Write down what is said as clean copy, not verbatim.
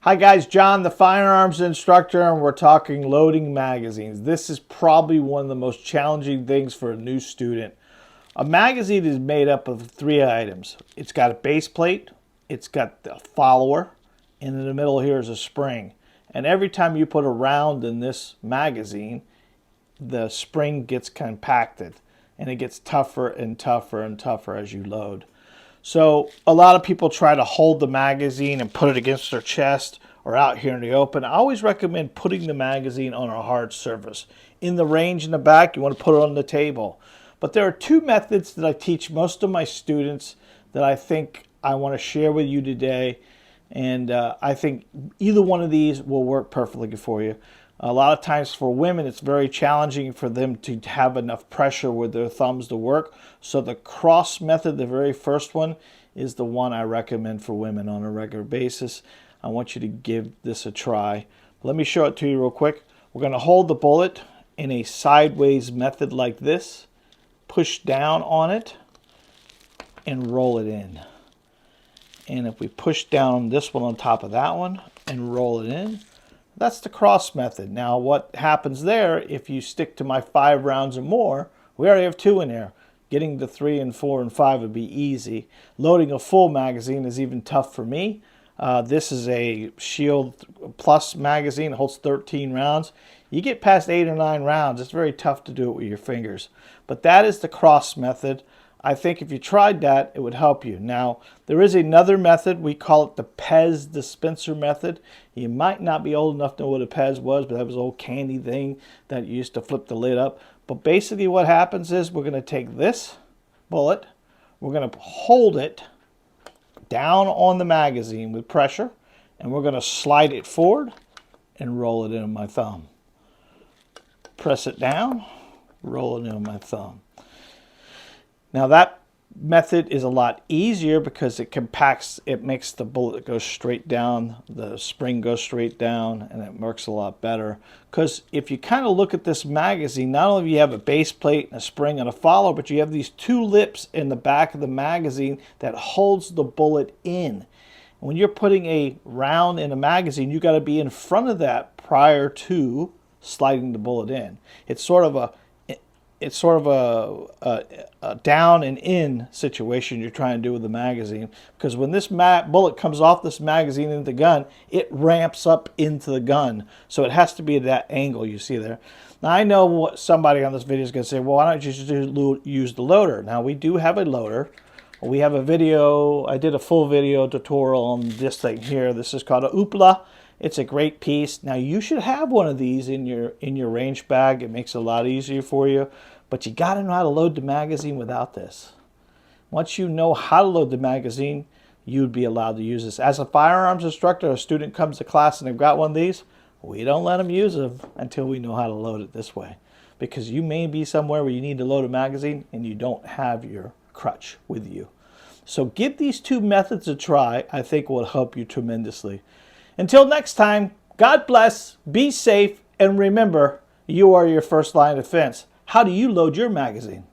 Hi guys, John the Firearms Instructor, and we're talking loading magazines. This is probably one of the most challenging things for a new student. A magazine is made up of three items. It's got a base plate, it's got a follower, and in the middle here is a spring. And every time you put a round in this magazine, the spring gets compacted and it gets tougher and tougher and tougher as you load. So a lot of people try to hold the magazine and put it against their chest or out here in the open. I always recommend putting the magazine on a hard surface. In the range in the back, you want to put it on the table. But there are two methods that I teach most of my students that I think I want to share with you today. And I think either one of these will work perfectly for you. A lot of times for women, it's very challenging for them to have enough pressure with their thumbs to work. So the cross method, the very first one, is the one I recommend for women on a regular basis. I want you to give this a try. Let me show it to you real quick. We're going to hold the bullet in a sideways method like this, push down on it, and roll it in. And if we push down this one on top of that one and roll it in, that's the cross method. Now what happens there, if you stick to my 5 rounds or more, we already have 2 in there. Getting to 3 and 4 and 5 would be easy. Loading a full magazine is even tough for me. This is a Shield Plus magazine. It holds 13 rounds. You get past 8 or 9 rounds, it's very tough to do it with your fingers. But that is the cross method. I think if you tried that, it would help you. Now, there is another method. We call it the PEZ Dispenser Method. You might not be old enough to know what a PEZ was, but that was an old candy thing that you used to flip the lid up. But basically what happens is we're going to take this bullet, we're going to hold it down on the magazine with pressure, and we're going to slide it forward and roll it in my thumb. Press it down, roll it in my thumb. Now that method is a lot easier because it compacts, it makes the bullet go straight down, the spring goes straight down, and it works a lot better. Because if you kind of look at this magazine, not only do you have a base plate and a spring and a follower, but you have these 2 lips in the back of the magazine that holds the bullet in. When you're putting a round in a magazine, you got to be in front of that prior to sliding the bullet in. It's sort of a down and in situation you're trying to do with the magazine, because when this bullet comes off this magazine into the gun, it ramps up into the gun. So it has to be at that angle you see there. Now I know what somebody on this video is going to say, well, why don't you just use the loader? Now we do have a loader. We have a video, I did a full video tutorial on this thing here. This is called a Oopla. It's a great piece. Now you should have one of these in your range bag. It makes it a lot easier for you. But you got to know how to load the magazine without this. Once you know how to load the magazine, you'd be allowed to use this. As a firearms instructor, a student comes to class and they've got one of these, we don't let them use them until we know how to load it this way. Because you may be somewhere where you need to load a magazine and you don't have your crutch with you. So give these 2 methods a try. I think will help you tremendously. Until next time, God bless, be safe, and remember, you are your first line of defense. How do you load your magazine?